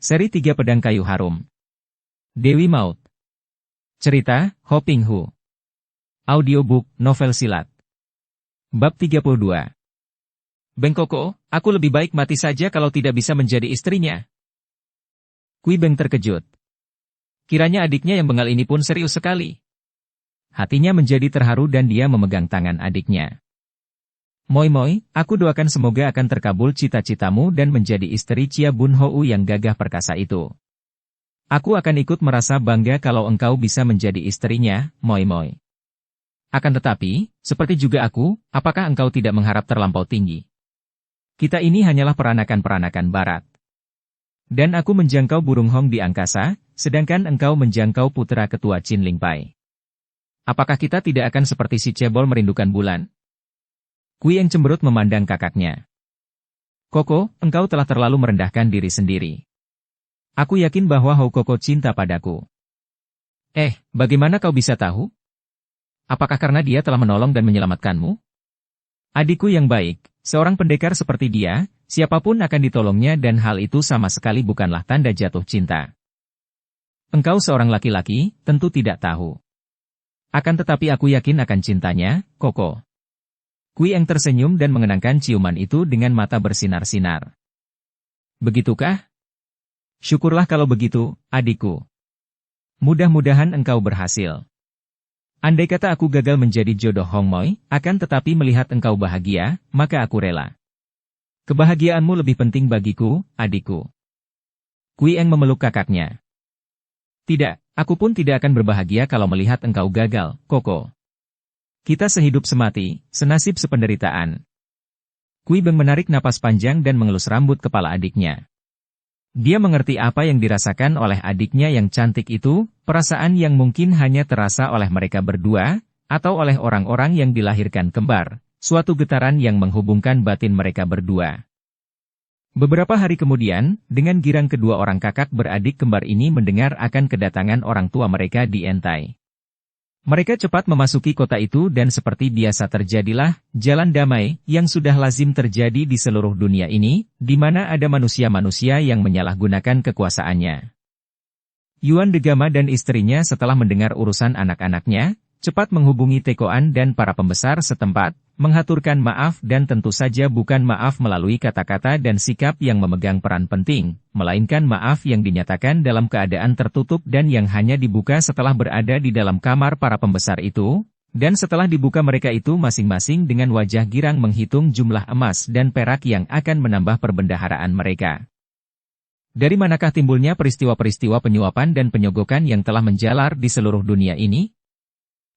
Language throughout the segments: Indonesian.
Seri 3 Pedang Kayu Harum. Dewi Maut. Cerita, Ho Ping Hu. Audiobook, novel silat. Bab 32. Beng Koko, aku lebih baik mati saja kalau tidak bisa menjadi istrinya. Kui Beng terkejut. Kiranya adiknya yang bengal ini pun serius sekali. Hatinya menjadi terharu dan dia memegang tangan adiknya. Moi Moi, aku doakan semoga akan terkabul cita-citamu dan menjadi istri Chia Bun Hou yang gagah perkasa itu. Aku akan ikut merasa bangga kalau engkau bisa menjadi istrinya, Moi Moi. Akan tetapi, seperti juga aku, apakah engkau tidak mengharap terlampau tinggi? Kita ini hanyalah peranakan-peranakan barat. Dan aku menjangkau burung Hong di angkasa, sedangkan engkau menjangkau putra ketua Qin Ling Pai. Apakah kita tidak akan seperti si cebol merindukan bulan? Kui yang cemberut memandang kakaknya. Koko, engkau telah terlalu merendahkan diri sendiri. Aku yakin bahwa Hou Koko cinta padaku. Bagaimana kau bisa tahu? Apakah karena dia telah menolong dan menyelamatkanmu? Adikku yang baik, seorang pendekar seperti dia, siapapun akan ditolongnya dan hal itu sama sekali bukanlah tanda jatuh cinta. Engkau seorang laki-laki, tentu tidak tahu. Akan tetapi aku yakin akan cintanya, Koko. Kui Eng tersenyum dan mengenangkan ciuman itu dengan mata bersinar-sinar. Begitukah? Syukurlah kalau begitu, adikku. Mudah-mudahan engkau berhasil. Andai kata aku gagal menjadi jodoh Hong Moi, akan tetapi melihat engkau bahagia, maka aku rela. Kebahagiaanmu lebih penting bagiku, adikku. Kui Eng memeluk kakaknya. Tidak, aku pun tidak akan berbahagia kalau melihat engkau gagal, Koko. Kita sehidup semati, senasib sependeritaan. Kui Beng menarik napas panjang dan mengelus rambut kepala adiknya. Dia mengerti apa yang dirasakan oleh adiknya yang cantik itu, perasaan yang mungkin hanya terasa oleh mereka berdua, atau oleh orang-orang yang dilahirkan kembar, suatu getaran yang menghubungkan batin mereka berdua. Beberapa hari kemudian, dengan girang kedua orang kakak beradik kembar ini mendengar akan kedatangan orang tua mereka di Entai. Mereka cepat memasuki kota itu dan seperti biasa terjadilah, jalan damai, yang sudah lazim terjadi di seluruh dunia ini, di mana ada manusia-manusia yang menyalahgunakan kekuasaannya. Yuan de Gama dan istrinya setelah mendengar urusan anak-anaknya, cepat menghubungi Tekoan dan para pembesar setempat, menghaturkan maaf dan tentu saja bukan maaf melalui kata-kata dan sikap yang memegang peran penting, melainkan maaf yang dinyatakan dalam keadaan tertutup dan yang hanya dibuka setelah berada di dalam kamar para pembesar itu, dan setelah dibuka mereka itu masing-masing dengan wajah girang menghitung jumlah emas dan perak yang akan menambah perbendaharaan mereka. Dari manakah timbulnya peristiwa-peristiwa penyuapan dan penyogokan yang telah menjalar di seluruh dunia ini?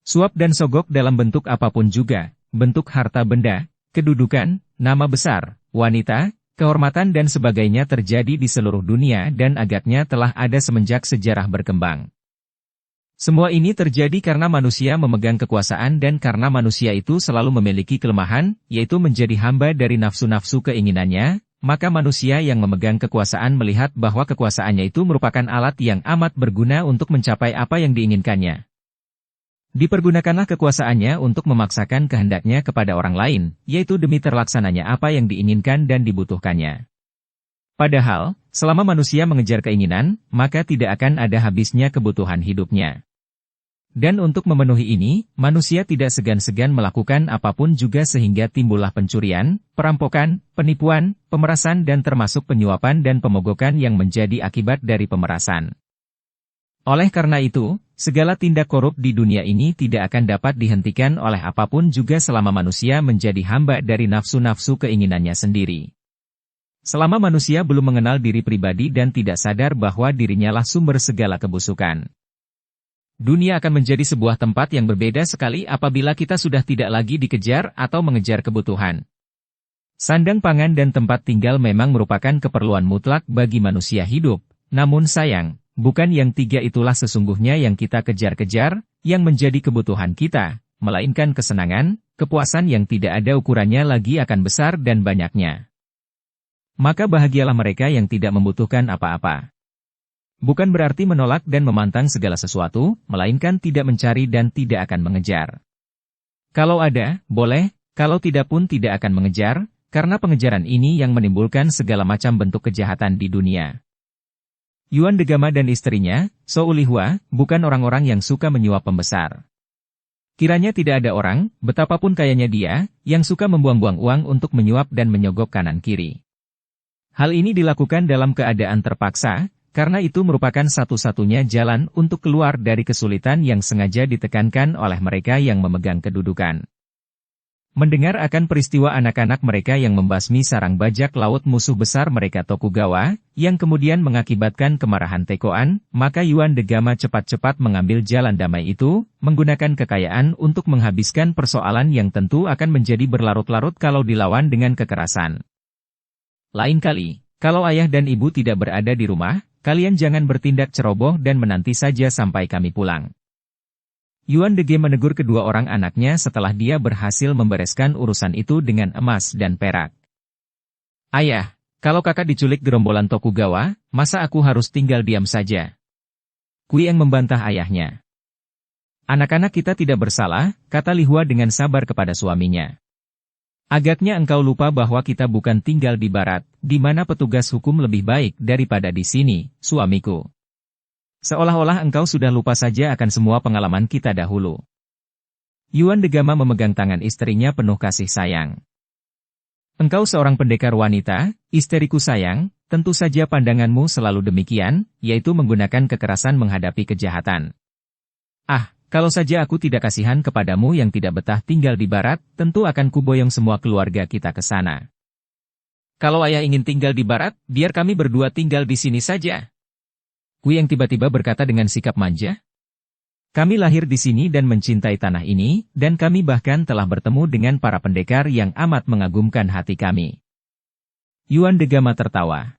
Suap dan sogok dalam bentuk apapun juga, bentuk harta benda, kedudukan, nama besar, wanita, kehormatan dan sebagainya terjadi di seluruh dunia dan agaknya telah ada semenjak sejarah berkembang. Semua ini terjadi karena manusia memegang kekuasaan dan karena manusia itu selalu memiliki kelemahan, yaitu menjadi hamba dari nafsu-nafsu keinginannya, maka manusia yang memegang kekuasaan melihat bahwa kekuasaannya itu merupakan alat yang amat berguna untuk mencapai apa yang diinginkannya. Dipergunakanlah kekuasaannya untuk memaksakan kehendaknya kepada orang lain, yaitu demi terlaksananya apa yang diinginkan dan dibutuhkannya. Padahal, selama manusia mengejar keinginan, maka tidak akan ada habisnya kebutuhan hidupnya. Dan untuk memenuhi ini, manusia tidak segan-segan melakukan apapun juga sehingga timbullah pencurian, perampokan, penipuan, pemerasan dan termasuk penyuapan dan pemogokan yang menjadi akibat dari pemerasan. Oleh karena itu, segala tindak korup di dunia ini tidak akan dapat dihentikan oleh apapun juga selama manusia menjadi hamba dari nafsu-nafsu keinginannya sendiri. Selama manusia belum mengenal diri pribadi dan tidak sadar bahwa dirinya lah sumber segala kebusukan. Dunia akan menjadi sebuah tempat yang berbeda sekali apabila kita sudah tidak lagi dikejar atau mengejar kebutuhan. Sandang pangan dan tempat tinggal memang merupakan keperluan mutlak bagi manusia hidup, namun sayang, bukan yang tiga itulah sesungguhnya yang kita kejar-kejar, yang menjadi kebutuhan kita, melainkan kesenangan, kepuasan yang tidak ada ukurannya lagi akan besar dan banyaknya. Maka bahagialah mereka yang tidak membutuhkan apa-apa. Bukan berarti menolak dan memantang segala sesuatu, melainkan tidak mencari dan tidak akan mengejar. Kalau ada, boleh, kalau tidak pun tidak akan mengejar, karena pengejaran ini yang menimbulkan segala macam bentuk kejahatan di dunia. Yuan Degama dan istrinya, Zhou Lihua, bukan orang-orang yang suka menyuap pembesar. Kiranya tidak ada orang, betapapun kayanya dia, yang suka membuang-buang uang untuk menyuap dan menyogok kanan-kiri. Hal ini dilakukan dalam keadaan terpaksa, karena itu merupakan satu-satunya jalan untuk keluar dari kesulitan yang sengaja ditekankan oleh mereka yang memegang kedudukan. Mendengar akan peristiwa anak-anak mereka yang membasmi sarang bajak laut musuh besar mereka Tokugawa, yang kemudian mengakibatkan kemarahan Tekoan, maka Yuan Degama cepat-cepat mengambil jalan damai itu, menggunakan kekayaan untuk menghabiskan persoalan yang tentu akan menjadi berlarut-larut kalau dilawan dengan kekerasan. Lain kali, kalau ayah dan ibu tidak berada di rumah, kalian jangan bertindak ceroboh dan menanti saja sampai kami pulang. Yuan Dege menegur kedua orang anaknya setelah dia berhasil membereskan urusan itu dengan emas dan perak. Ayah, kalau kakak diculik gerombolan Tokugawa, masa aku harus tinggal diam saja? Kui Eng membantah ayahnya. Anak-anak kita tidak bersalah, kata Lihua dengan sabar kepada suaminya. Agaknya engkau lupa bahwa kita bukan tinggal di barat, di mana petugas hukum lebih baik daripada di sini, suamiku. Seolah-olah engkau sudah lupa saja akan semua pengalaman kita dahulu. Yuan Degama memegang tangan istrinya penuh kasih sayang. Engkau seorang pendekar wanita, istriku sayang, tentu saja pandanganmu selalu demikian, yaitu menggunakan kekerasan menghadapi kejahatan. Ah, kalau saja aku tidak kasihan kepadamu yang tidak betah tinggal di barat, tentu akan kuboyong semua keluarga kita ke sana. Kalau ayah ingin tinggal di barat, biar kami berdua tinggal di sini saja. Kui Eng tiba-tiba berkata dengan sikap manja. Kami lahir di sini dan mencintai tanah ini, dan kami bahkan telah bertemu dengan para pendekar yang amat mengagumkan hati kami. Yuan Degama tertawa.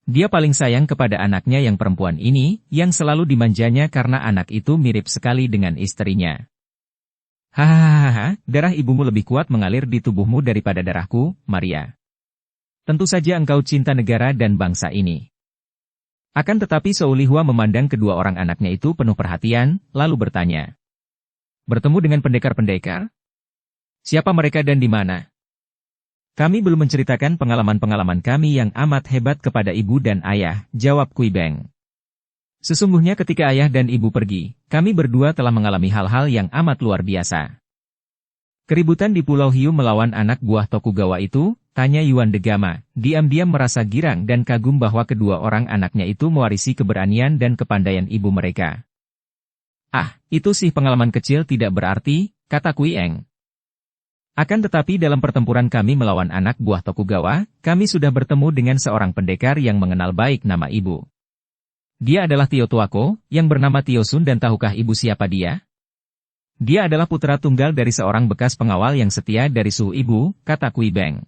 Dia paling sayang kepada anaknya yang perempuan ini, yang selalu dimanjanya karena anak itu mirip sekali dengan istrinya. Hahaha, darah ibumu lebih kuat mengalir di tubuhmu daripada darahku, Maria. Tentu saja engkau cinta negara dan bangsa ini. Akan tetapi Zhou Lihua memandang kedua orang anaknya itu penuh perhatian, lalu bertanya. Bertemu dengan pendekar-pendekar? Siapa mereka dan di mana? Kami belum menceritakan pengalaman-pengalaman kami yang amat hebat kepada ibu dan ayah, jawab Kui Beng. Sesungguhnya ketika ayah dan ibu pergi, kami berdua telah mengalami hal-hal yang amat luar biasa. Keributan di Pulau Hiu melawan anak buah Tokugawa itu, tanya Yuan Degama, diam-diam merasa girang dan kagum bahwa kedua orang anaknya itu mewarisi keberanian dan kepandaian ibu mereka. Ah, itu sih pengalaman kecil tidak berarti, kata Kui Eng. Akan tetapi dalam pertempuran kami melawan anak buah Tokugawa, kami sudah bertemu dengan seorang pendekar yang mengenal baik nama ibu. Dia adalah Tio Tuako, yang bernama Tio Sun dan tahukah ibu siapa dia? Dia adalah putra tunggal dari seorang bekas pengawal yang setia dari suhu ibu, kata Kui Beng.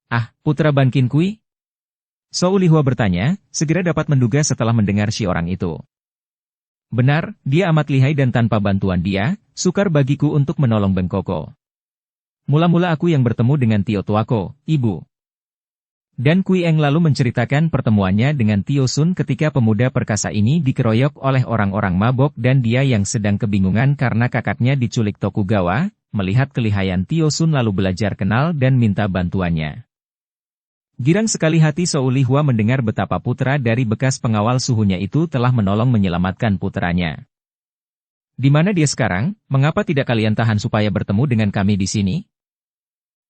Ah, putra Ban Qin Kui? Zhou Lihua bertanya, segera dapat menduga setelah mendengar si orang itu. Benar, dia amat lihai dan tanpa bantuan dia, sukar bagiku untuk menolong Beng Koko. Mula-mula aku yang bertemu dengan Tio Tuako, ibu. Dan Kui Eng lalu menceritakan pertemuannya dengan Tio Sun ketika pemuda perkasa ini dikeroyok oleh orang-orang mabok dan dia yang sedang kebingungan karena kakaknya diculik Tokugawa, melihat kelihayan Tio Sun lalu belajar kenal dan minta bantuannya. Girang sekali hati Zhou Lihua mendengar betapa putra dari bekas pengawal suhunya itu telah menolong menyelamatkan putranya. Di mana dia sekarang? Mengapa tidak kalian tahan supaya bertemu dengan kami di sini?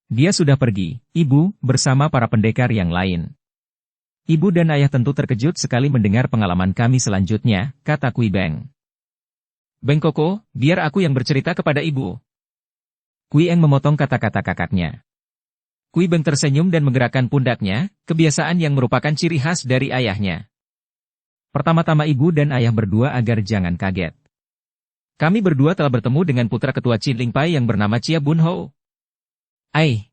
Dia sudah pergi, ibu, bersama para pendekar yang lain. Ibu dan ayah tentu terkejut sekali mendengar pengalaman kami selanjutnya, kata Kui Beng. Beng Koko, biar aku yang bercerita kepada ibu. Kui Eng memotong kata-kata kakaknya. Kui Beng tersenyum dan menggerakkan pundaknya, kebiasaan yang merupakan ciri khas dari ayahnya. Pertama-tama ibu dan ayah berdua agar jangan kaget. Kami berdua telah bertemu dengan putra ketua Qin Ling Pai yang bernama Chia Bun Hou. Ai!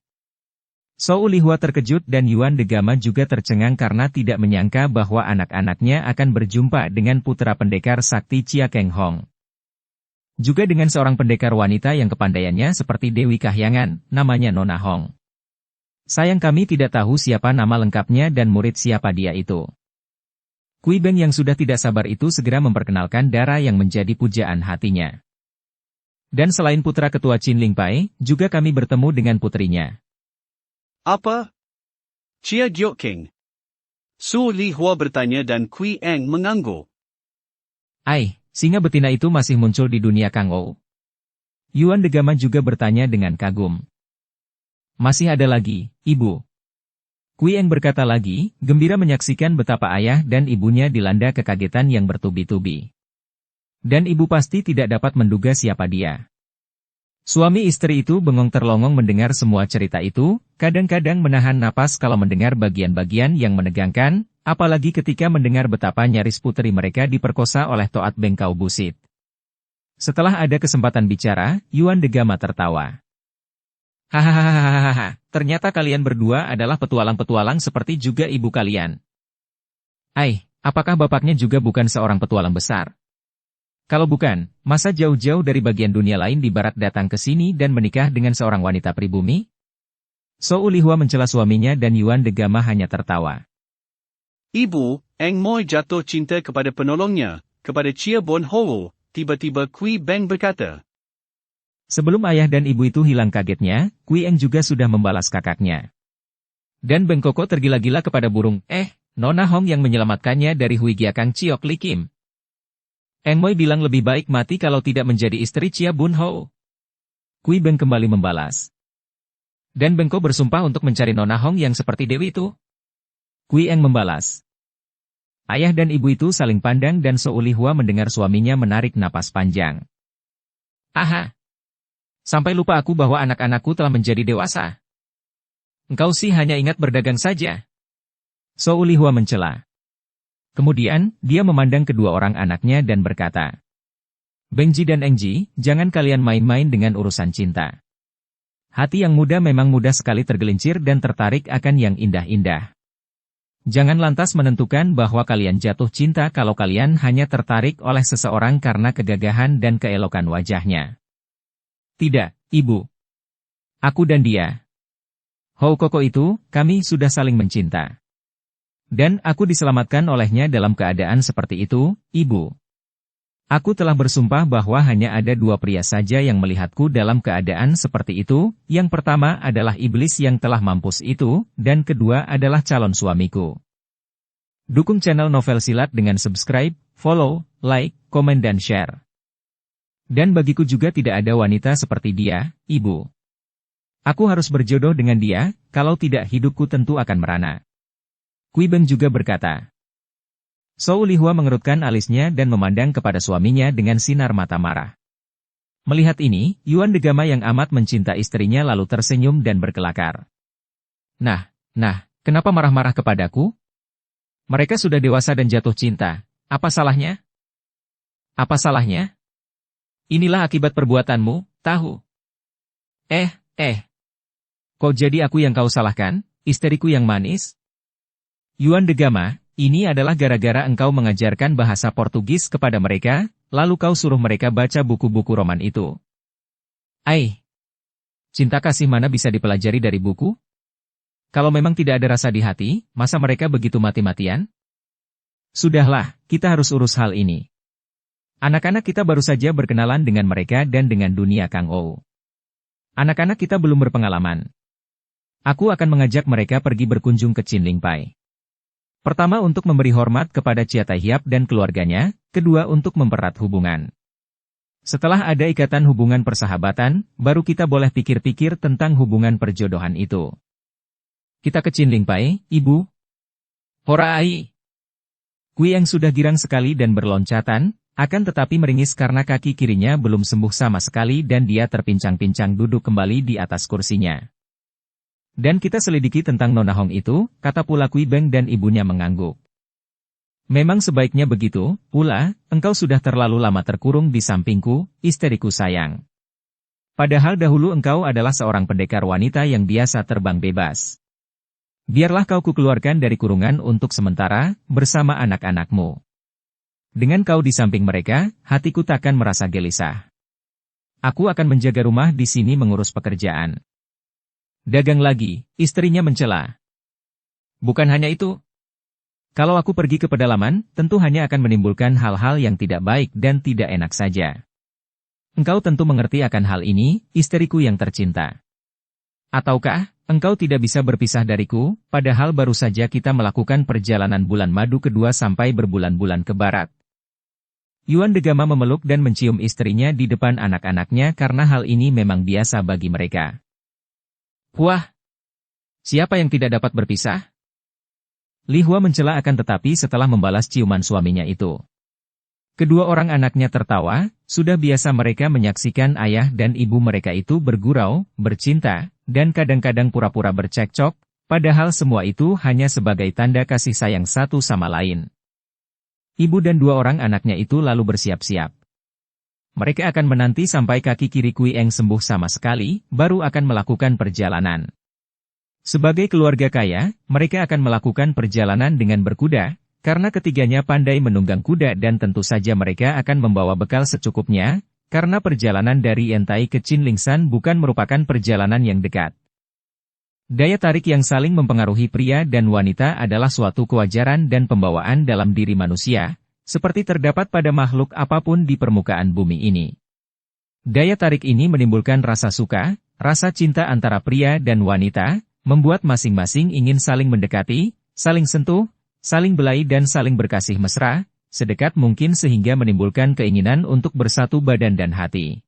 Zhou Lihua terkejut dan Yuan Degama juga tercengang karena tidak menyangka bahwa anak-anaknya akan berjumpa dengan putra pendekar sakti Chia Keng Hong. Juga dengan seorang pendekar wanita yang kepandaiannya seperti Dewi Kahyangan, namanya Nona Hong. Sayang kami tidak tahu siapa nama lengkapnya dan murid siapa dia itu. Kui Beng yang sudah tidak sabar itu segera memperkenalkan Dara yang menjadi pujaan hatinya. Dan selain putra ketua Qin Ling Pai, juga kami bertemu dengan putrinya. Apa? Chia Gyokking. Su Lihua bertanya dan Kui Eng mengangguk. Singa betina itu masih muncul di dunia Kang Ou. Yuan Degama juga bertanya dengan kagum. Masih ada lagi, Ibu. Kui Eng berkata lagi, gembira menyaksikan betapa ayah dan ibunya dilanda kekagetan yang bertubi-tubi. Dan ibu pasti tidak dapat menduga siapa dia. Suami istri itu bengong terlongong mendengar semua cerita itu, kadang-kadang menahan napas kalau mendengar bagian-bagian yang menegangkan, apalagi ketika mendengar betapa nyaris putri mereka diperkosa oleh Toat Bengkau Busit. Setelah ada kesempatan bicara, Yuan Degama tertawa. Hahaha, ternyata kalian berdua adalah petualang-petualang seperti juga ibu kalian. Apakah bapaknya juga bukan seorang petualang besar? Kalau bukan, masa jauh-jauh dari bagian dunia lain di barat datang ke sini dan menikah dengan seorang wanita pribumi? Su Lihua mencela suaminya dan Yuan Degama hanya tertawa. Ibu, Eng Moi jatuh cinta kepada penolongnya, kepada Chia Bon Ho. Tiba-tiba Kui Beng berkata. Sebelum ayah dan ibu itu hilang kagetnya, Kui Eng juga sudah membalas kakaknya. Dan Beng Koko tergila-gila kepada burung, Nona Hong yang menyelamatkannya dari Hui Gia Kang Chiok Li Kim. Eng Moi bilang lebih baik mati kalau tidak menjadi istri Chia Bun Ho. Kui Beng kembali membalas. Dan Beng Ko bersumpah untuk mencari Nona Hong yang seperti Dewi itu. Kui Eng membalas. Ayah dan ibu itu saling pandang dan Su Lihua mendengar suaminya menarik napas panjang. Sampai lupa aku bahwa anak-anakku telah menjadi dewasa. Engkau sih hanya ingat berdagang saja. Su Lihua mencela. Kemudian, dia memandang kedua orang anaknya dan berkata. Bengji dan Engji, jangan kalian main-main dengan urusan cinta. Hati yang muda memang mudah sekali tergelincir dan tertarik akan yang indah-indah. Jangan lantas menentukan bahwa kalian jatuh cinta kalau kalian hanya tertarik oleh seseorang karena kegagahan dan keelokan wajahnya. Tidak, Ibu. Aku dan dia. Hou Koko itu, kami sudah saling mencinta. Dan aku diselamatkan olehnya dalam keadaan seperti itu, Ibu. Aku telah bersumpah bahwa hanya ada dua pria saja yang melihatku dalam keadaan seperti itu, yang pertama adalah iblis yang telah mampus itu, dan kedua adalah calon suamiku. Dukung channel Novel Silat dengan subscribe, follow, like, komen dan share. Dan bagiku juga tidak ada wanita seperti dia, Ibu. Aku harus berjodoh dengan dia, kalau tidak hidupku tentu akan merana. Kui Beng juga berkata. Su Lihua mengerutkan alisnya dan memandang kepada suaminya dengan sinar mata marah. Melihat ini, Yuan Degama yang amat mencinta istrinya lalu tersenyum dan berkelakar. Nah, kenapa marah-marah kepadaku? Mereka sudah dewasa dan jatuh cinta, apa salahnya? Apa salahnya? Inilah akibat perbuatanmu, tahu? Kok jadi aku yang kau salahkan, istriku yang manis? Yuan Degama, ini adalah gara-gara engkau mengajarkan bahasa Portugis kepada mereka, lalu kau suruh mereka baca buku-buku roman itu. Cinta kasih mana bisa dipelajari dari buku? Kalau memang tidak ada rasa di hati, masa mereka begitu mati-matian? Sudahlah, kita harus urus hal ini. Anak-anak kita baru saja berkenalan dengan mereka dan dengan dunia Kang Ou. Anak-anak kita belum berpengalaman. Aku akan mengajak mereka pergi berkunjung ke Chin Ling Pai. Pertama untuk memberi hormat kepada Chia Tai Hiap dan keluarganya, kedua untuk mempererat hubungan. Setelah ada ikatan hubungan persahabatan, baru kita boleh pikir-pikir tentang hubungan perjodohan itu. Kita ke Chin Ling Pai, Ibu. Horai! Kui yang sudah girang sekali dan berloncatan, akan tetapi meringis karena kaki kirinya belum sembuh sama sekali dan dia terpincang-pincang duduk kembali di atas kursinya. Dan kita selidiki tentang Nona Hong itu, kata pula Kui Beng dan ibunya mengangguk. Memang sebaiknya begitu, pula, engkau sudah terlalu lama terkurung di sampingku, istriku sayang. Padahal dahulu engkau adalah seorang pendekar wanita yang biasa terbang bebas. Biarlah kau kukeluarkan dari kurungan untuk sementara, bersama anak-anakmu. Dengan kau di samping mereka, hatiku takkan merasa gelisah. Aku akan menjaga rumah di sini mengurus pekerjaan. Dagang lagi, istrinya mencela. Bukan hanya itu. Kalau aku pergi ke pedalaman, tentu hanya akan menimbulkan hal-hal yang tidak baik dan tidak enak saja. Engkau tentu mengerti akan hal ini, istriku yang tercinta. Ataukah engkau tidak bisa berpisah dariku, padahal baru saja kita melakukan perjalanan bulan madu kedua sampai berbulan-bulan ke barat. Yuan Degama memeluk dan mencium istrinya di depan anak-anaknya karena hal ini memang biasa bagi mereka. Wah! Siapa yang tidak dapat berpisah? Li Hua mencela akan tetapi setelah membalas ciuman suaminya itu. Kedua orang anaknya tertawa, sudah biasa mereka menyaksikan ayah dan ibu mereka itu bergurau, bercinta, dan kadang-kadang pura-pura bercekcok, padahal semua itu hanya sebagai tanda kasih sayang satu sama lain. Ibu dan dua orang anaknya itu lalu bersiap-siap. Mereka akan menanti sampai kaki kiri Kui Eng sembuh sama sekali, baru akan melakukan perjalanan. Sebagai keluarga kaya, mereka akan melakukan perjalanan dengan berkuda, karena ketiganya pandai menunggang kuda dan tentu saja mereka akan membawa bekal secukupnya, karena perjalanan dari Yantai ke Qinlingshan bukan merupakan perjalanan yang dekat. Daya tarik yang saling mempengaruhi pria dan wanita adalah suatu kewajaran dan pembawaan dalam diri manusia, seperti terdapat pada makhluk apapun di permukaan bumi ini. Daya tarik ini menimbulkan rasa suka, rasa cinta antara pria dan wanita, membuat masing-masing ingin saling mendekati, saling sentuh, saling belai dan saling berkasih mesra, sedekat mungkin sehingga menimbulkan keinginan untuk bersatu badan dan hati.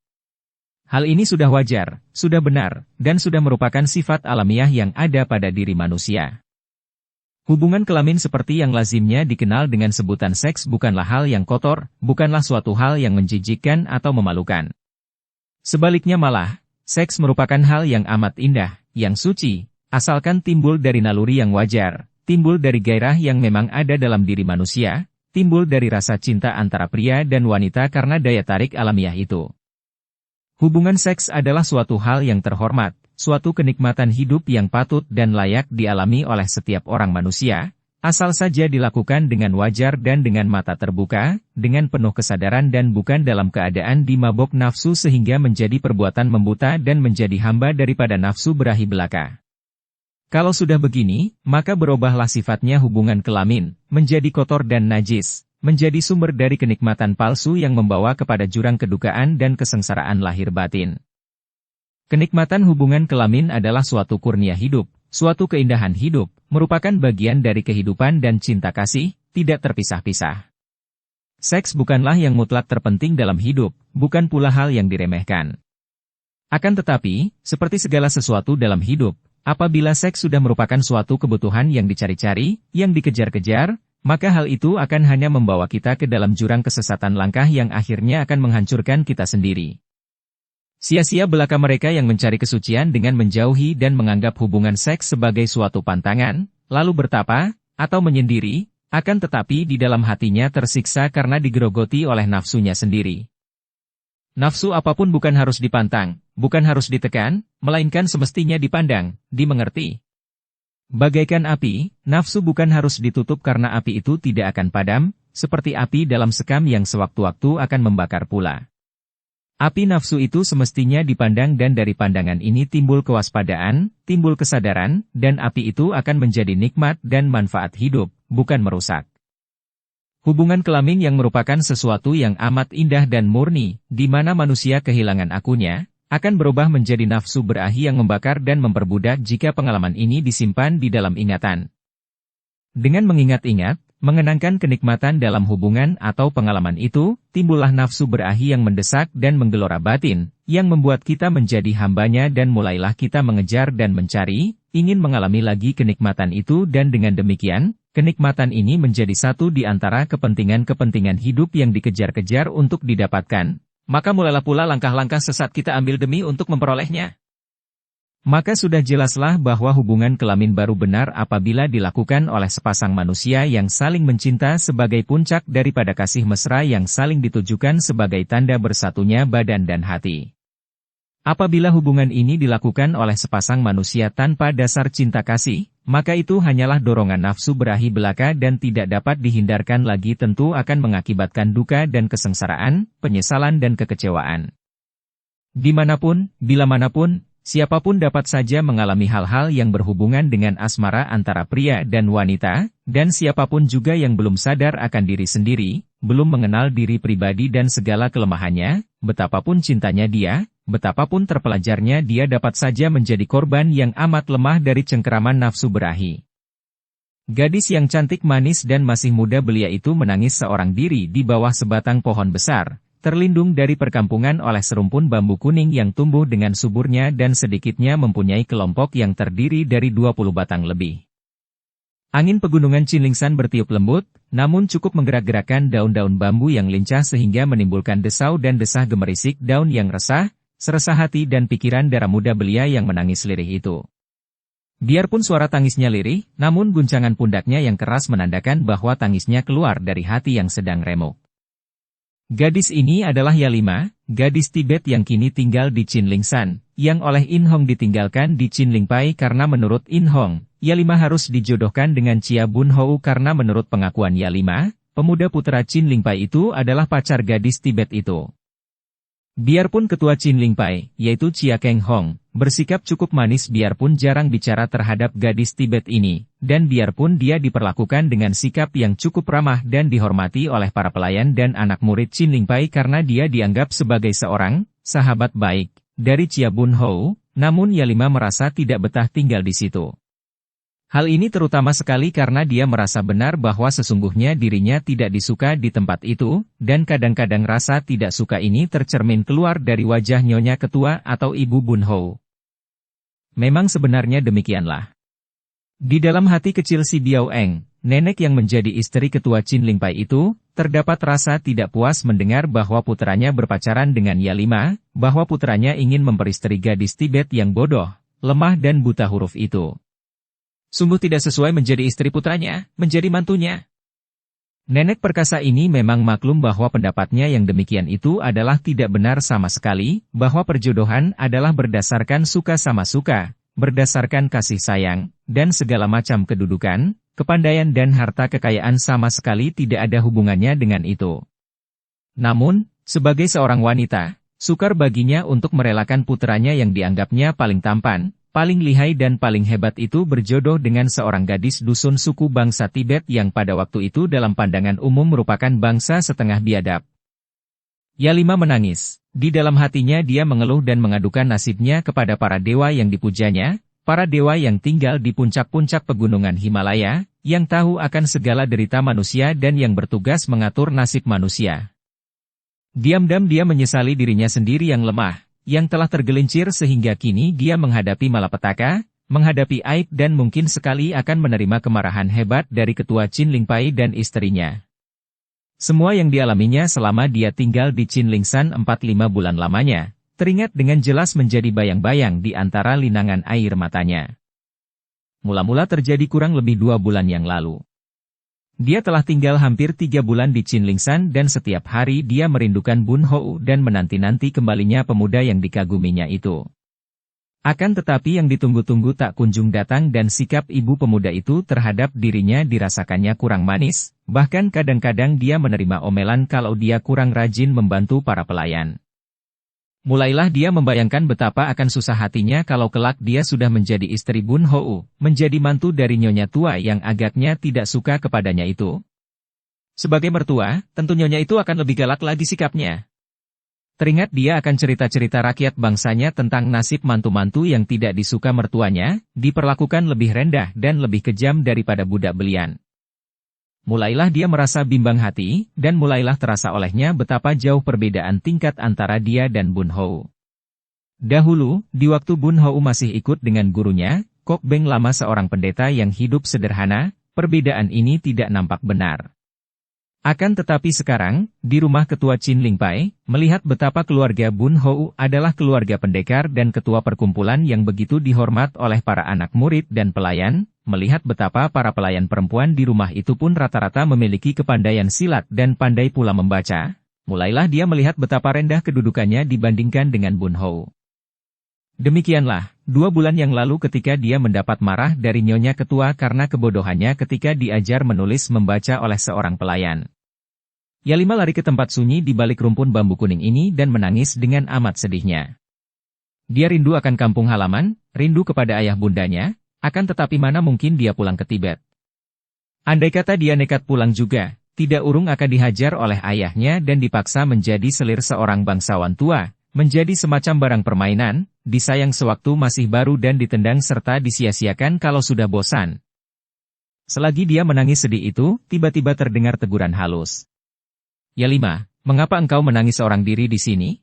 Hal ini sudah wajar, sudah benar, dan sudah merupakan sifat alamiah yang ada pada diri manusia. Hubungan kelamin seperti yang lazimnya dikenal dengan sebutan seks bukanlah hal yang kotor, bukanlah suatu hal yang menjijikkan atau memalukan. Sebaliknya malah, seks merupakan hal yang amat indah, yang suci, asalkan timbul dari naluri yang wajar. Timbul dari gairah yang memang ada dalam diri manusia, timbul dari rasa cinta antara pria dan wanita karena daya tarik alamiah itu. Hubungan seks adalah suatu hal yang terhormat, suatu kenikmatan hidup yang patut dan layak dialami oleh setiap orang manusia, asal saja dilakukan dengan wajar dan dengan mata terbuka, dengan penuh kesadaran dan bukan dalam keadaan dimabok nafsu sehingga menjadi perbuatan membuta dan menjadi hamba daripada nafsu berahi belaka. Kalau sudah begini, maka berubahlah sifatnya hubungan kelamin, menjadi kotor dan najis, menjadi sumber dari kenikmatan palsu yang membawa kepada jurang kedukaan dan kesengsaraan lahir batin. Kenikmatan hubungan kelamin adalah suatu kurnia hidup, suatu keindahan hidup, merupakan bagian dari kehidupan dan cinta kasih, tidak terpisah-pisah. Seks bukanlah yang mutlak terpenting dalam hidup, bukan pula hal yang diremehkan. Akan tetapi, seperti segala sesuatu dalam hidup, apabila seks sudah merupakan suatu kebutuhan yang dicari-cari, yang dikejar-kejar, maka hal itu akan hanya membawa kita ke dalam jurang kesesatan langkah yang akhirnya akan menghancurkan kita sendiri. Sia-sia belaka mereka yang mencari kesucian dengan menjauhi dan menganggap hubungan seks sebagai suatu pantangan, lalu bertapa, atau menyendiri, akan tetapi di dalam hatinya tersiksa karena digerogoti oleh nafsunya sendiri. Nafsu apapun bukan harus dipantang, bukan harus ditekan, melainkan semestinya dipandang, dimengerti. Bagaikan api, nafsu bukan harus ditutup karena api itu tidak akan padam, seperti api dalam sekam yang sewaktu-waktu akan membakar pula. Api nafsu itu semestinya dipandang dan dari pandangan ini timbul kewaspadaan, timbul kesadaran, dan api itu akan menjadi nikmat dan manfaat hidup, bukan merusak. Hubungan kelamin yang merupakan sesuatu yang amat indah dan murni, di mana manusia kehilangan akunya, akan berubah menjadi nafsu berahi yang membakar dan memperbudak jika pengalaman ini disimpan di dalam ingatan. Dengan mengingat-ingat, mengenangkan kenikmatan dalam hubungan atau pengalaman itu, timbullah nafsu berahi yang mendesak dan menggelora batin, yang membuat kita menjadi hambanya dan mulailah kita mengejar dan mencari, ingin mengalami lagi kenikmatan itu dan dengan demikian, kenikmatan ini menjadi satu di antara kepentingan-kepentingan hidup yang dikejar-kejar untuk didapatkan, maka mulailah pula langkah-langkah sesat kita ambil demi untuk memperolehnya. Maka sudah jelaslah bahwa hubungan kelamin baru benar apabila dilakukan oleh sepasang manusia yang saling mencinta sebagai puncak daripada kasih mesra yang saling ditujukan sebagai tanda bersatunya badan dan hati. Apabila hubungan ini dilakukan oleh sepasang manusia tanpa dasar cinta kasih, maka itu hanyalah dorongan nafsu berahi belaka dan tidak dapat dihindarkan lagi tentu akan mengakibatkan duka dan kesengsaraan, penyesalan dan kekecewaan. Dimanapun, bila manapun, siapapun dapat saja mengalami hal-hal yang berhubungan dengan asmara antara pria dan wanita, dan siapapun juga yang belum sadar akan diri sendiri, belum mengenal diri pribadi dan segala kelemahannya, betapapun cintanya dia, betapapun terpelajarnya dia dapat saja menjadi korban yang amat lemah dari cengkeraman nafsu berahi. Gadis yang cantik manis dan masih muda belia itu menangis seorang diri di bawah sebatang pohon besar, terlindung dari perkampungan oleh serumpun bambu kuning yang tumbuh dengan suburnya dan sedikitnya mempunyai kelompok yang terdiri dari 20 batang lebih. Angin pegunungan Chinlingsan bertiup lembut, namun cukup menggerak-gerakkan daun-daun bambu yang lincah sehingga menimbulkan desau dan desah gemerisik daun yang resah, seresah hati dan pikiran darah muda belia yang menangis lirih itu. Biarpun suara tangisnya lirih, namun guncangan pundaknya yang keras menandakan bahwa tangisnya keluar dari hati yang sedang remuk. Gadis ini adalah Yalima, gadis Tibet yang kini tinggal di Chinlingsan, yang oleh In Hong ditinggalkan di Chinlingpai karena menurut In Hong, Yalima harus dijodohkan dengan Chia Bun Hou karena menurut pengakuan Yalima, pemuda putra Chinlingpai itu adalah pacar gadis Tibet itu. Biarpun ketua Chinlingpai, yaitu Chia Keng Hong, bersikap cukup manis biarpun jarang bicara terhadap gadis Tibet ini, dan biarpun dia diperlakukan dengan sikap yang cukup ramah dan dihormati oleh para pelayan dan anak murid Chinlingpai karena dia dianggap sebagai seorang sahabat baik dari Chia Bun Hou, namun Yalima merasa tidak betah tinggal di situ. Hal ini terutama sekali karena dia merasa benar bahwa sesungguhnya dirinya tidak disuka di tempat itu, dan kadang-kadang rasa tidak suka ini tercermin keluar dari wajah Nyonya Ketua atau Ibu Bun Hou. Memang sebenarnya demikianlah. Di dalam hati kecil si Biao Eng, nenek yang menjadi istri Ketua Chinlingpai itu, terdapat rasa tidak puas mendengar bahwa putranya berpacaran dengan Yalima, bahwa putranya ingin memperistri gadis Tibet yang bodoh, lemah dan buta huruf itu. Sungguh tidak sesuai menjadi istri putranya, menjadi mantunya. Nenek perkasa ini memang maklum bahwa pendapatnya yang demikian itu adalah tidak benar sama sekali, bahwa perjodohan adalah berdasarkan suka sama suka, berdasarkan kasih sayang, dan segala macam kedudukan, kepandaian dan harta kekayaan sama sekali tidak ada hubungannya dengan itu. Namun, sebagai seorang wanita, sukar baginya untuk merelakan putranya yang dianggapnya paling tampan, paling lihai dan paling hebat itu berjodoh dengan seorang gadis dusun suku bangsa Tibet yang pada waktu itu dalam pandangan umum merupakan bangsa setengah biadab. Yalima menangis. Di dalam hatinya dia mengeluh dan mengadukan nasibnya kepada para dewa yang dipujanya, para dewa yang tinggal di puncak-puncak pegunungan Himalaya, yang tahu akan segala derita manusia dan yang bertugas mengatur nasib manusia. Diam-diam dia menyesali dirinya sendiri yang lemah, yang telah tergelincir sehingga kini dia menghadapi malapetaka, menghadapi aib dan mungkin sekali akan menerima kemarahan hebat dari Ketua Chinlingpai dan istrinya. Semua yang dialaminya selama dia tinggal di Chinlingsan 4-5 bulan lamanya, teringat dengan jelas menjadi bayang-bayang di antara linangan air matanya. Mula-mula terjadi kurang lebih 2 bulan yang lalu. Dia telah tinggal hampir 3 bulan di Chinlingsan dan setiap hari dia merindukan Bun Hou dan menanti-nanti kembalinya pemuda yang dikaguminya itu. Akan tetapi yang ditunggu-tunggu tak kunjung datang dan sikap ibu pemuda itu terhadap dirinya dirasakannya kurang manis, bahkan kadang-kadang dia menerima omelan kalau dia kurang rajin membantu para pelayan. Mulailah dia membayangkan betapa akan susah hatinya kalau kelak dia sudah menjadi istri Bun Hou, menjadi mantu dari nyonya tua yang agaknya tidak suka kepadanya itu. Sebagai mertua, tentu nyonya itu akan lebih galak lagi sikapnya. Teringat dia akan cerita-cerita rakyat bangsanya tentang nasib mantu-mantu yang tidak disuka mertuanya, diperlakukan lebih rendah dan lebih kejam daripada budak belian. Mulailah dia merasa bimbang hati, dan mulailah terasa olehnya betapa jauh perbedaan tingkat antara dia dan Bun Hou. Dahulu, di waktu Bun Hou masih ikut dengan gurunya, Kok Beng Lama seorang pendeta yang hidup sederhana, perbedaan ini tidak nampak benar. Akan tetapi sekarang, di rumah Ketua Chinlingpai, melihat betapa keluarga Bun Hou adalah keluarga pendekar dan ketua perkumpulan yang begitu dihormat oleh para anak murid dan pelayan, melihat betapa para pelayan perempuan di rumah itu pun rata-rata memiliki kepandaian silat dan pandai pula membaca, mulailah dia melihat betapa rendah kedudukannya dibandingkan dengan Bun Hou. Demikianlah, 2 bulan yang lalu ketika dia mendapat marah dari Nyonya Ketua karena kebodohannya ketika diajar menulis membaca oleh seorang pelayan. Yalima lari ke tempat sunyi di balik rumpun bambu kuning ini dan menangis dengan amat sedihnya. Dia rindu akan kampung halaman, rindu kepada ayah bundanya, akan tetapi mana mungkin dia pulang ke Tibet. Andai kata dia nekat pulang juga, tidak urung akan dihajar oleh ayahnya dan dipaksa menjadi selir seorang bangsawan tua, Menjadi semacam barang permainan, disayang sewaktu masih baru dan ditendang serta disia-siakan kalau sudah bosan. Selagi dia menangis sedih itu, tiba-tiba terdengar teguran halus. Ya Lima, mengapa engkau menangis seorang diri di sini?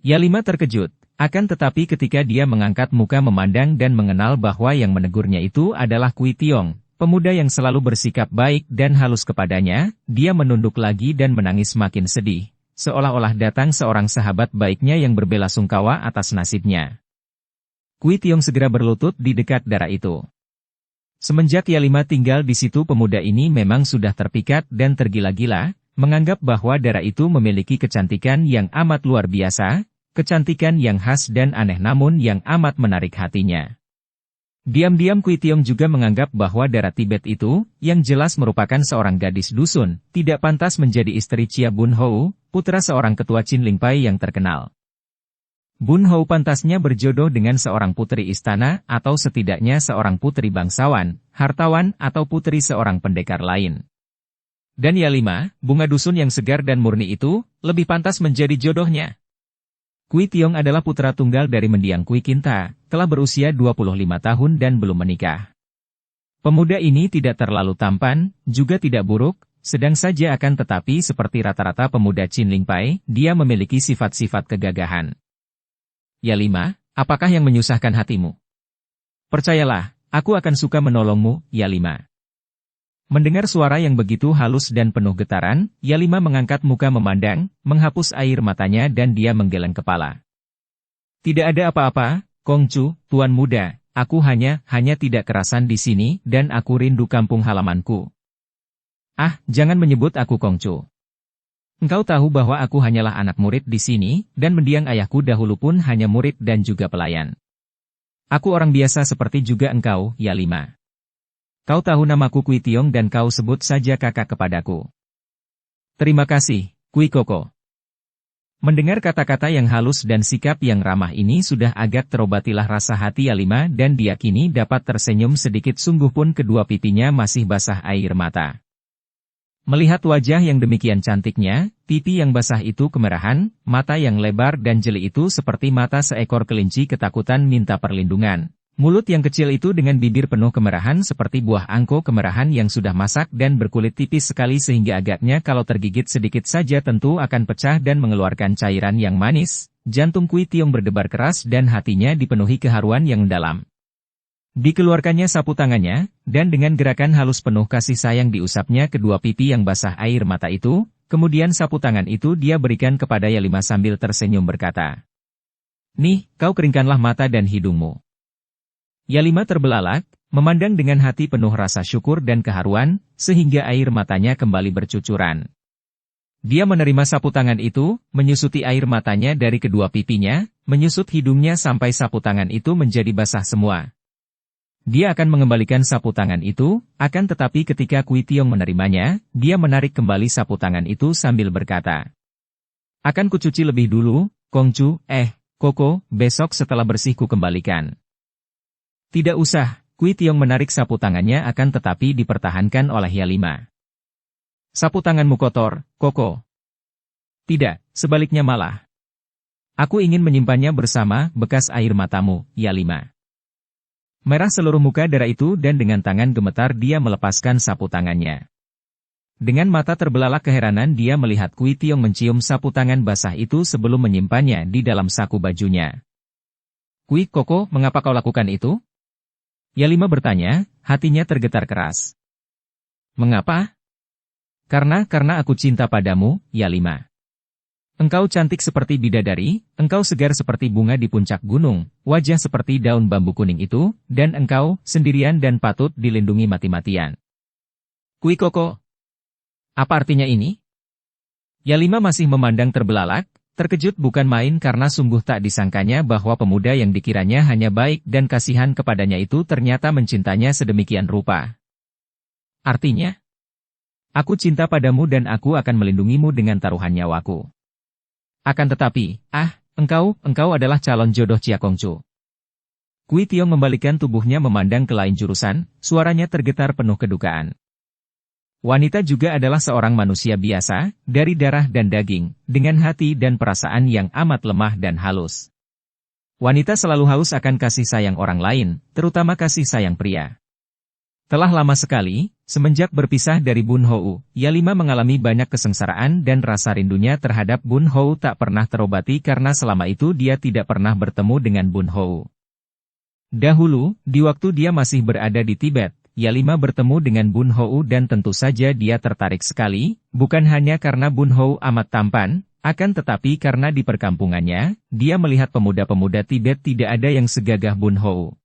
Ya Lima terkejut, akan tetapi ketika dia mengangkat muka memandang dan mengenal bahwa yang menegurnya itu adalah Kui Tiong, pemuda yang selalu bersikap baik dan halus kepadanya, dia menunduk lagi dan menangis makin sedih. Seolah-olah datang seorang sahabat baiknya yang berbelasungkawa atas nasibnya. Kui Tiong segera berlutut di dekat darah itu. Semenjak Ya Lima tinggal di situ pemuda ini memang sudah terpikat dan tergila-gila, menganggap bahwa darah itu memiliki kecantikan yang amat luar biasa, kecantikan yang khas dan aneh namun yang amat menarik hatinya. Diam-diam Kui Tiong juga menganggap bahwa darah Tibet itu, yang jelas merupakan seorang gadis dusun, tidak pantas menjadi istri Chia Bun Hou, putra seorang ketua Qin Ling Pai yang terkenal. Bun Hou pantasnya berjodoh dengan seorang putri istana atau setidaknya seorang putri bangsawan, hartawan atau putri seorang pendekar lain. Dan Ya Lima, bunga dusun yang segar dan murni itu, lebih pantas menjadi jodohnya. Kui Tiong adalah putra tunggal dari mendiang Kui Kinta, telah berusia 25 tahun dan belum menikah. Pemuda ini tidak terlalu tampan, juga tidak buruk, sedang saja akan tetapi seperti rata-rata pemuda Qin Ling Pai, dia memiliki sifat-sifat kegagahan. Ya Lima, apakah yang menyusahkan hatimu? Percayalah, aku akan suka menolongmu, Ya Lima. Mendengar suara yang begitu halus dan penuh getaran, Ya Lima mengangkat muka memandang, menghapus air matanya dan dia menggeleng kepala. Tidak ada apa-apa, Kongcu, tuan muda, aku hanya tidak kerasan di sini dan aku rindu kampung halamanku. Ah, jangan menyebut aku Kongcu. Engkau tahu bahwa aku hanyalah anak murid di sini, dan mendiang ayahku dahulu pun hanya murid dan juga pelayan. Aku orang biasa seperti juga engkau, Ya Lima. Kau tahu namaku Kui Tiong dan kau sebut saja kakak kepadaku. Terima kasih, Kui Koko. Mendengar kata-kata yang halus dan sikap yang ramah ini sudah agak terobatilah rasa hati Ya Lima dan dia kini dapat tersenyum sedikit sungguh pun kedua pipinya masih basah air mata. Melihat wajah yang demikian cantiknya, pipi yang basah itu kemerahan, mata yang lebar dan jeli itu seperti mata seekor kelinci ketakutan minta perlindungan. Mulut yang kecil itu dengan bibir penuh kemerahan seperti buah angko kemerahan yang sudah masak dan berkulit tipis sekali sehingga agaknya kalau tergigit sedikit saja tentu akan pecah dan mengeluarkan cairan yang manis. Jantung Kui Tiong berdebar keras dan hatinya dipenuhi keharuan yang mendalam. Dikeluarkannya sapu tangannya, dan dengan gerakan halus penuh kasih sayang diusapnya kedua pipi yang basah air mata itu, kemudian sapu tangan itu dia berikan kepada Ya Lima sambil tersenyum berkata, "Nih, kau keringkanlah mata dan hidungmu." Ya Lima terbelalak, memandang dengan hati penuh rasa syukur dan keharuan, sehingga air matanya kembali bercucuran. Dia menerima sapu tangan itu, menyusuti air matanya dari kedua pipinya, menyusut hidungnya sampai sapu tangan itu menjadi basah semua. Dia akan mengembalikan sapu tangan itu, akan tetapi ketika Kui Tiong menerimanya, dia menarik kembali sapu tangan itu sambil berkata, "Akan kucuci lebih dulu, Kongcu, Koko, besok setelah bersih ku kembalikan." Tidak usah, Kui Tiong menarik sapu tangannya akan tetapi dipertahankan oleh Ya Lima. "Sapu tanganmu kotor, Koko." "Tidak, sebaliknya malah. Aku ingin menyimpannya bersama bekas air matamu, Ya Lima." Merah seluruh muka darah itu dan dengan tangan gemetar dia melepaskan sapu tangannya. Dengan mata terbelalak keheranan dia melihat Kui Tiong mencium sapu tangan basah itu sebelum menyimpannya di dalam saku bajunya. "Kui Koko, mengapa kau lakukan itu?" Ya Lima bertanya, hatinya tergetar keras. "Mengapa?" Karena aku cinta padamu, Ya Lima. Engkau cantik seperti bidadari, engkau segar seperti bunga di puncak gunung, wajah seperti daun bambu kuning itu, dan engkau, sendirian dan patut dilindungi mati-matian." "Kui Koko, apa artinya ini?" Ya Lima masih memandang terbelalak, terkejut bukan main karena sungguh tak disangkanya bahwa pemuda yang dikiranya hanya baik dan kasihan kepadanya itu ternyata mencintanya sedemikian rupa. "Artinya, aku cinta padamu dan aku akan melindungimu dengan taruhan nyawaku. Akan tetapi, engkau adalah calon jodoh Chia Kongcu." Kui Tiong membalikan tubuhnya memandang ke lain jurusan, suaranya tergetar penuh kedukaan. Wanita juga adalah seorang manusia biasa, dari darah dan daging, dengan hati dan perasaan yang amat lemah dan halus. Wanita selalu haus akan kasih sayang orang lain, terutama kasih sayang pria. Telah lama sekali, semenjak berpisah dari Bun Hou, Yalima mengalami banyak kesengsaraan dan rasa rindunya terhadap Bun Hou tak pernah terobati karena selama itu dia tidak pernah bertemu dengan Bun Hou. Dahulu, di waktu dia masih berada di Tibet, Yalima bertemu dengan Bun Hou dan tentu saja dia tertarik sekali, bukan hanya karena Bun Hou amat tampan, akan tetapi karena di perkampungannya, dia melihat pemuda-pemuda Tibet tidak ada yang segagah Bun Hou.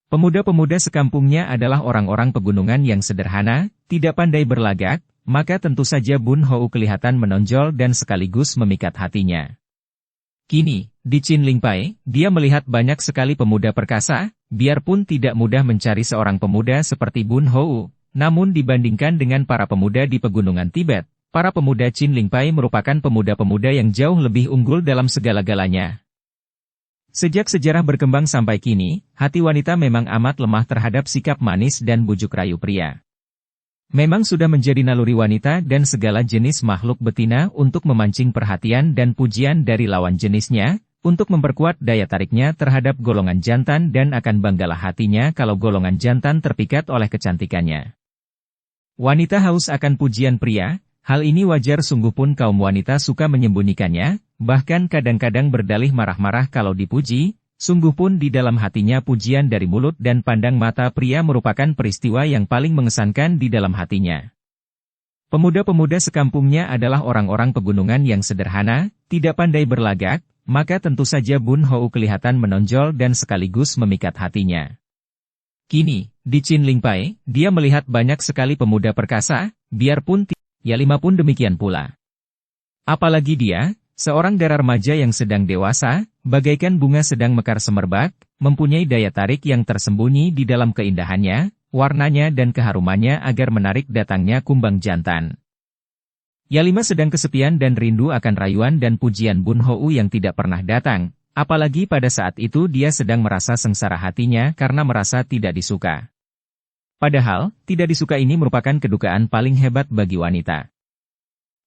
Pemuda-pemuda sekampungnya adalah orang-orang pegunungan yang sederhana, tidak pandai berlagak, maka tentu saja Bun Hou kelihatan menonjol dan sekaligus memikat hatinya. Kini, di Qinlingpai, dia melihat banyak sekali pemuda perkasa, biarpun tidak mudah mencari seorang pemuda seperti Bun Hou, namun dibandingkan dengan para pemuda di pegunungan Tibet, para pemuda Qinlingpai merupakan pemuda-pemuda yang jauh lebih unggul dalam segala-galanya. Sejak sejarah berkembang sampai kini, hati wanita memang amat lemah terhadap sikap manis dan bujuk rayu pria. Memang sudah menjadi naluri wanita dan segala jenis makhluk betina untuk memancing perhatian dan pujian dari lawan jenisnya, untuk memperkuat daya tariknya terhadap golongan jantan dan akan banggalah hatinya kalau golongan jantan terpikat oleh kecantikannya. Wanita haus akan pujian pria, hal ini wajar sungguh pun kaum wanita suka menyembunyikannya, bahkan kadang-kadang berdalih marah-marah kalau dipuji, sungguh pun di dalam hatinya pujian dari mulut dan pandang mata pria merupakan peristiwa yang paling mengesankan di dalam hatinya. Pemuda-pemuda sekampungnya adalah orang-orang pegunungan yang sederhana, tidak pandai berlagak, maka tentu saja Bun Hou kelihatan menonjol dan sekaligus memikat hatinya. Kini, di Qinlingpai, dia melihat banyak sekali pemuda perkasa, biarpun Yalima pun demikian pula. Apalagi dia, seorang dara remaja yang sedang dewasa, bagaikan bunga sedang mekar semerbak, mempunyai daya tarik yang tersembunyi di dalam keindahannya, warnanya dan keharumannya agar menarik datangnya kumbang jantan. Yalima sedang kesepian dan rindu akan rayuan dan pujian Bun Hou yang tidak pernah datang, apalagi pada saat itu dia sedang merasa sengsara hatinya karena merasa tidak disuka. Padahal, tidak disuka ini merupakan kedukaan paling hebat bagi wanita.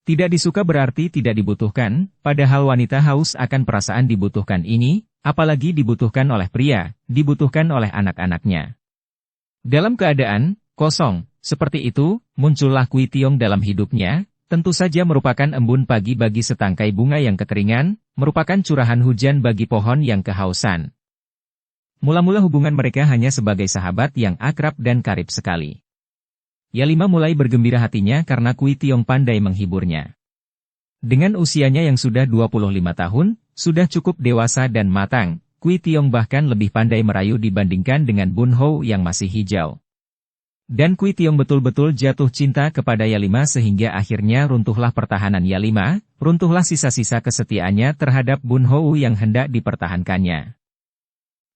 Tidak disuka berarti tidak dibutuhkan, padahal wanita haus akan perasaan dibutuhkan ini, apalagi dibutuhkan oleh pria, dibutuhkan oleh anak-anaknya. Dalam keadaan kosong seperti itu, muncullah Kui Tiong dalam hidupnya, tentu saja merupakan embun pagi bagi setangkai bunga yang kekeringan, merupakan curahan hujan bagi pohon yang kehausan. Mula-mula hubungan mereka hanya sebagai sahabat yang akrab dan karib sekali. Yalima mulai bergembira hatinya karena Kui Tiong pandai menghiburnya. Dengan usianya yang sudah 25 tahun, sudah cukup dewasa dan matang, Kui Tiong bahkan lebih pandai merayu dibandingkan dengan Bun Hou yang masih hijau. Dan Kui Tiong betul-betul jatuh cinta kepada Yalima sehingga akhirnya runtuhlah pertahanan Yalima, runtuhlah sisa-sisa kesetiaannya terhadap Bun Hou yang hendak dipertahankannya.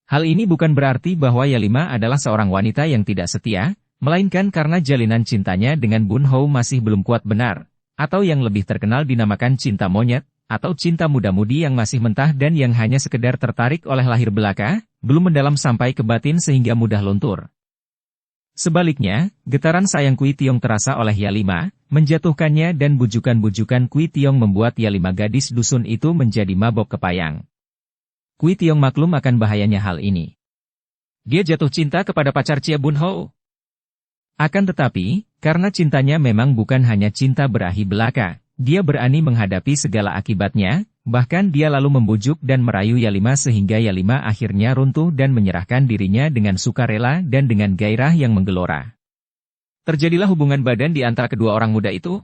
Hal ini bukan berarti bahwa Yalima adalah seorang wanita yang tidak setia, melainkan karena jalinan cintanya dengan Bun Hou masih belum kuat benar, atau yang lebih terkenal dinamakan cinta monyet, atau cinta muda-mudi yang masih mentah dan yang hanya sekedar tertarik oleh lahir belaka, belum mendalam sampai ke batin sehingga mudah luntur. Sebaliknya, getaran sayang Kui Tiong terasa oleh Yalima, menjatuhkannya dan bujukan-bujukan Kui Tiong membuat Yalima gadis dusun itu menjadi mabok kepayang. Kui Tiong maklum akan bahayanya hal ini. Dia jatuh cinta kepada pacar Cia Bun Hou. Akan tetapi, karena cintanya memang bukan hanya cinta berahi belaka, dia berani menghadapi segala akibatnya, bahkan dia lalu membujuk dan merayu Yalima sehingga Yalima akhirnya runtuh dan menyerahkan dirinya dengan sukarela dan dengan gairah yang menggelora. Terjadilah hubungan badan di antara kedua orang muda itu.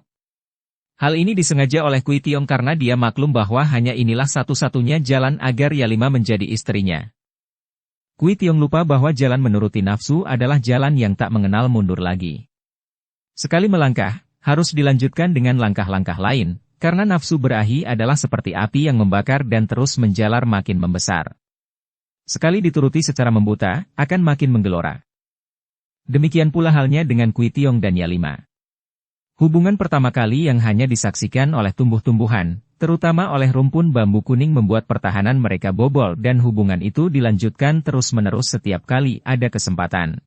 Hal ini disengaja oleh Kui Tiong karena dia maklum bahwa hanya inilah satu-satunya jalan agar Yalima menjadi istrinya. Kui Tiong lupa bahwa jalan menuruti nafsu adalah jalan yang tak mengenal mundur lagi. Sekali melangkah, harus dilanjutkan dengan langkah-langkah lain, karena nafsu berahi adalah seperti api yang membakar dan terus menjalar makin membesar. Sekali dituruti secara membuta, akan makin menggelora. Demikian pula halnya dengan Kui Tiong dan Yalima. Hubungan pertama kali yang hanya disaksikan oleh tumbuh-tumbuhan, terutama oleh rumpun bambu kuning membuat pertahanan mereka bobol dan hubungan itu dilanjutkan terus-menerus setiap kali ada kesempatan.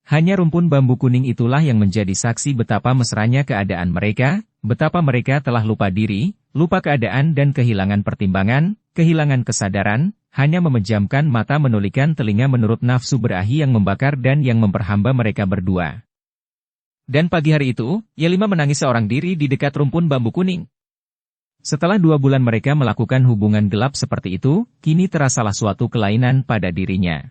Hanya rumpun bambu kuning itulah yang menjadi saksi betapa mesranya keadaan mereka, betapa mereka telah lupa diri, lupa keadaan dan kehilangan pertimbangan, kehilangan kesadaran, hanya memejamkan mata menulikan telinga menurut nafsu berahi yang membakar dan yang memperhamba mereka berdua. Dan pagi hari itu, Yelima menangis seorang diri di dekat rumpun bambu kuning. Setelah 2 bulan mereka melakukan hubungan gelap seperti itu, kini terasalah suatu kelainan pada dirinya.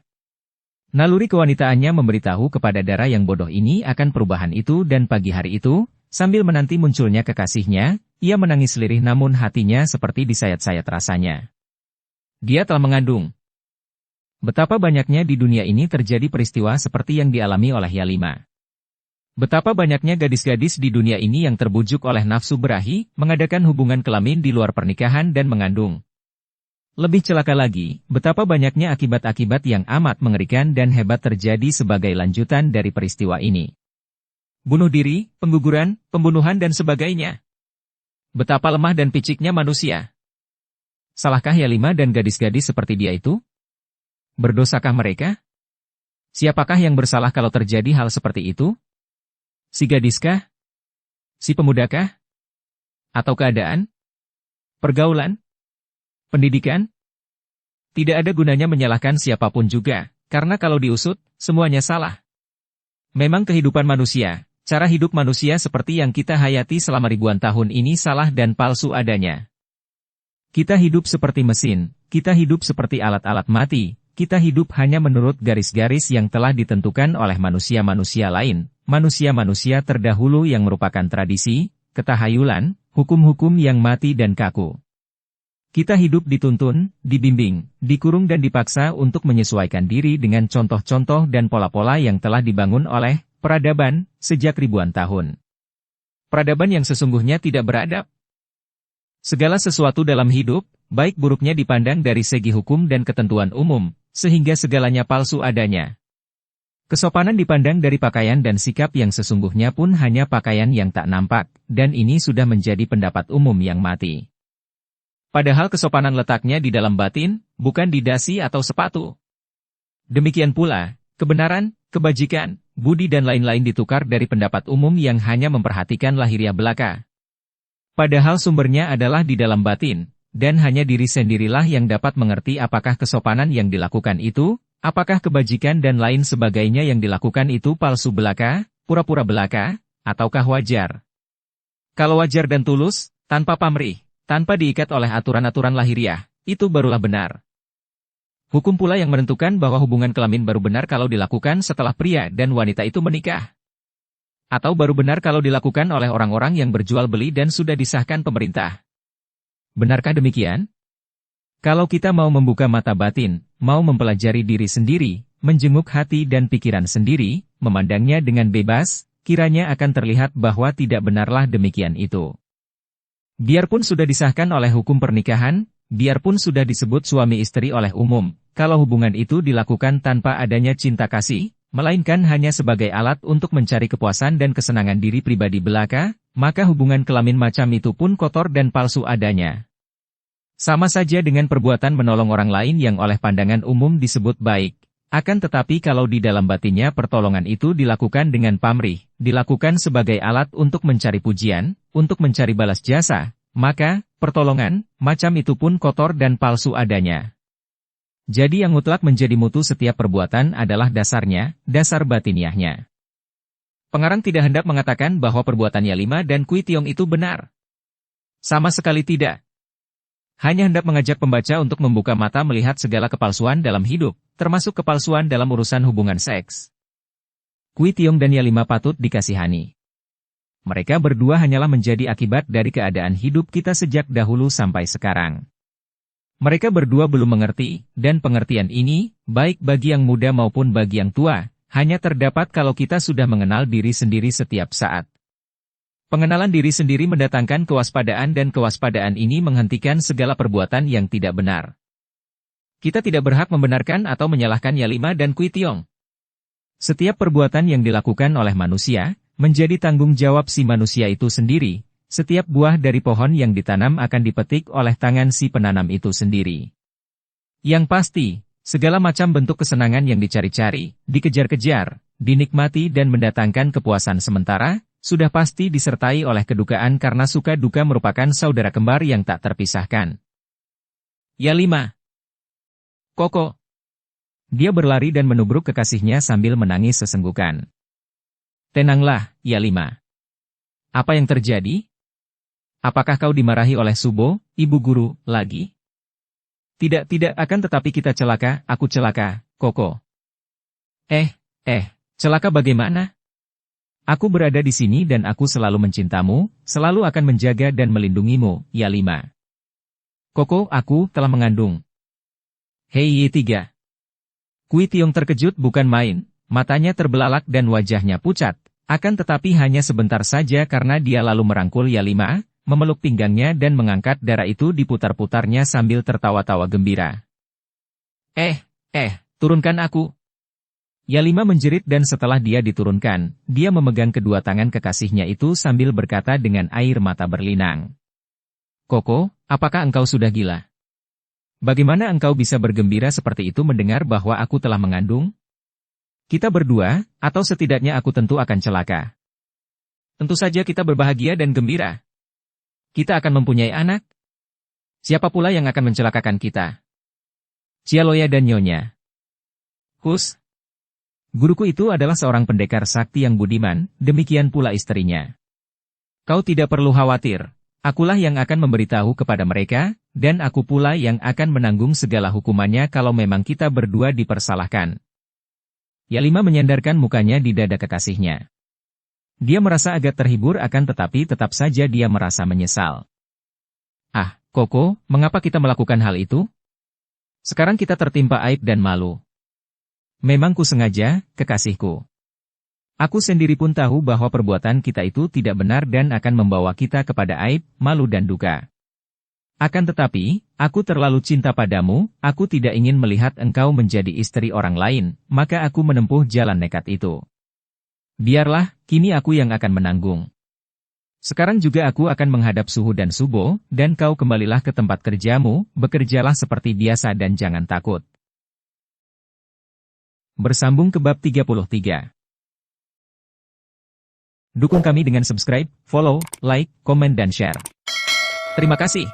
Naluri kewanitaannya memberitahu kepada Dara yang bodoh ini akan perubahan itu dan pagi hari itu, sambil menanti munculnya kekasihnya, ia menangis lirih namun hatinya seperti disayat-sayat rasanya. Dia telah mengandung. Betapa banyaknya di dunia ini terjadi peristiwa seperti yang dialami oleh Yelima. Betapa banyaknya gadis-gadis di dunia ini yang terbujuk oleh nafsu berahi, mengadakan hubungan kelamin di luar pernikahan dan mengandung. Lebih celaka lagi, betapa banyaknya akibat-akibat yang amat mengerikan dan hebat terjadi sebagai lanjutan dari peristiwa ini. Bunuh diri, pengguguran, pembunuhan dan sebagainya. Betapa lemah dan piciknya manusia. Salahkah Yelima dan gadis-gadis seperti dia itu? Berdosakah mereka? Siapakah yang bersalah kalau terjadi hal seperti itu? Si gadiskah? Si pemudakah? Atau keadaan? Pergaulan? Pendidikan? Tidak ada gunanya menyalahkan siapapun juga, karena kalau diusut, semuanya salah. Memang kehidupan manusia, cara hidup manusia seperti yang kita hayati selama ribuan tahun ini salah dan palsu adanya. Kita hidup seperti mesin, kita hidup seperti alat-alat mati, kita hidup hanya menurut garis-garis yang telah ditentukan oleh manusia-manusia lain, manusia-manusia terdahulu yang merupakan tradisi, ketahayulan, hukum-hukum yang mati dan kaku. Kita hidup dituntun, dibimbing, dikurung dan dipaksa untuk menyesuaikan diri dengan contoh-contoh dan pola-pola yang telah dibangun oleh peradaban sejak ribuan tahun. Peradaban yang sesungguhnya tidak beradab. Segala sesuatu dalam hidup, baik buruknya dipandang dari segi hukum dan ketentuan umum, sehingga segalanya palsu adanya. Kesopanan dipandang dari pakaian dan sikap yang sesungguhnya pun hanya pakaian yang tak nampak, dan ini sudah menjadi pendapat umum yang mati. Padahal kesopanan letaknya di dalam batin, bukan di dasi atau sepatu. Demikian pula, kebenaran, kebajikan, budi dan lain-lain ditukar dari pendapat umum yang hanya memperhatikan lahiriah belaka. Padahal sumbernya adalah di dalam batin, dan hanya diri sendirilah yang dapat mengerti apakah kesopanan yang dilakukan itu, apakah kebajikan dan lain sebagainya yang dilakukan itu palsu belaka, pura-pura belaka, ataukah wajar. Kalau wajar dan tulus, tanpa pamrih, tanpa diikat oleh aturan-aturan lahiriah, itu barulah benar. Hukum pula yang menentukan bahwa hubungan kelamin baru benar kalau dilakukan setelah pria dan wanita itu menikah. Atau baru benar kalau dilakukan oleh orang-orang yang berjual beli dan sudah disahkan pemerintah. Benarkah demikian? Kalau kita mau membuka mata batin, mau mempelajari diri sendiri, menjenguk hati dan pikiran sendiri, memandangnya dengan bebas, kiranya akan terlihat bahwa tidak benarlah demikian itu. Biarpun sudah disahkan oleh hukum pernikahan, biarpun sudah disebut suami istri oleh umum, kalau hubungan itu dilakukan tanpa adanya cinta kasih, melainkan hanya sebagai alat untuk mencari kepuasan dan kesenangan diri pribadi belaka, maka hubungan kelamin macam itu pun kotor dan palsu adanya. Sama saja dengan perbuatan menolong orang lain yang oleh pandangan umum disebut baik. Akan tetapi kalau di dalam batinnya pertolongan itu dilakukan dengan pamrih, dilakukan sebagai alat untuk mencari pujian, untuk mencari balas jasa, maka, pertolongan, macam itu pun kotor dan palsu adanya. Jadi yang mutlak menjadi mutu setiap perbuatan adalah dasarnya, dasar batiniahnya. Pengarang tidak hendak mengatakan bahwa perbuatan Yelima dan Kui Tiong itu benar. Sama sekali tidak. Hanya hendak mengajak pembaca untuk membuka mata melihat segala kepalsuan dalam hidup, termasuk kepalsuan dalam urusan hubungan seks. Kui Tiong dan Yelima patut dikasihani. Mereka berdua hanyalah menjadi akibat dari keadaan hidup kita sejak dahulu sampai sekarang. Mereka berdua belum mengerti, dan pengertian ini, baik bagi yang muda maupun bagi yang tua, hanya terdapat kalau kita sudah mengenal diri sendiri setiap saat. Pengenalan diri sendiri mendatangkan kewaspadaan dan kewaspadaan ini menghentikan segala perbuatan yang tidak benar. Kita tidak berhak membenarkan atau menyalahkan Yelima dan Kui Tiong. Setiap perbuatan yang dilakukan oleh manusia, menjadi tanggung jawab si manusia itu sendiri. Setiap buah dari pohon yang ditanam akan dipetik oleh tangan si penanam itu sendiri. Yang pasti, Segala macam bentuk kesenangan yang dicari-cari, dikejar-kejar, dinikmati dan mendatangkan kepuasan sementara, sudah pasti disertai oleh kedukaan karena suka duka merupakan saudara kembar yang tak terpisahkan. Ya 5. Koko. Dia berlari dan menubruk kekasihnya sambil menangis sesenggukan. Tenanglah, ya 5. Apa yang terjadi? Apakah kau dimarahi oleh Subo, ibu guru, lagi? Tidak akan tetapi kita celaka, aku celaka, Koko. Celaka bagaimana? Aku berada di sini dan aku selalu mencintamu, selalu akan menjaga dan melindungimu, ya 5. Koko, aku telah mengandung. Hei 3. Kui Tiong terkejut bukan main, matanya terbelalak dan wajahnya pucat, akan tetapi hanya sebentar saja karena dia lalu merangkul ya 5, memeluk pinggangnya dan mengangkat darah itu diputar-putarnya sambil tertawa-tawa gembira. Turunkan aku. Ya 5 menjerit dan setelah dia diturunkan, dia memegang kedua tangan kekasihnya itu sambil berkata dengan air mata berlinang. Koko, apakah engkau sudah gila? Bagaimana engkau bisa bergembira seperti itu mendengar bahwa aku telah mengandung? Kita berdua, atau setidaknya aku tentu akan celaka. Tentu saja kita berbahagia dan gembira. Kita akan mempunyai anak. Siapa pula yang akan mencelakakan kita? Cialoya dan Nyonya. Hus. Guruku itu adalah seorang pendekar sakti yang budiman, demikian pula istrinya. Kau tidak perlu khawatir, akulah yang akan memberitahu kepada mereka, dan aku pula yang akan menanggung segala hukumannya kalau memang kita berdua dipersalahkan. Ya 5 menyandarkan mukanya di dada kekasihnya. Dia merasa agak terhibur akan tetapi tetap saja dia merasa menyesal. Koko, mengapa kita melakukan hal itu? Sekarang kita tertimpa aib dan malu. Memang ku sengaja, kekasihku. Aku sendiri pun tahu bahwa perbuatan kita itu tidak benar dan akan membawa kita kepada aib, malu dan duka. Akan tetapi, aku terlalu cinta padamu, aku tidak ingin melihat engkau menjadi istri orang lain, maka aku menempuh jalan nekat itu. Biarlah, kini aku yang akan menanggung. Sekarang juga aku akan menghadap Suhu dan Subo, dan kau kembalilah ke tempat kerjamu, bekerjalah seperti biasa dan jangan takut. Bersambung ke bab 33. Dukung kami dengan subscribe, follow, like, komen dan share. Terima kasih.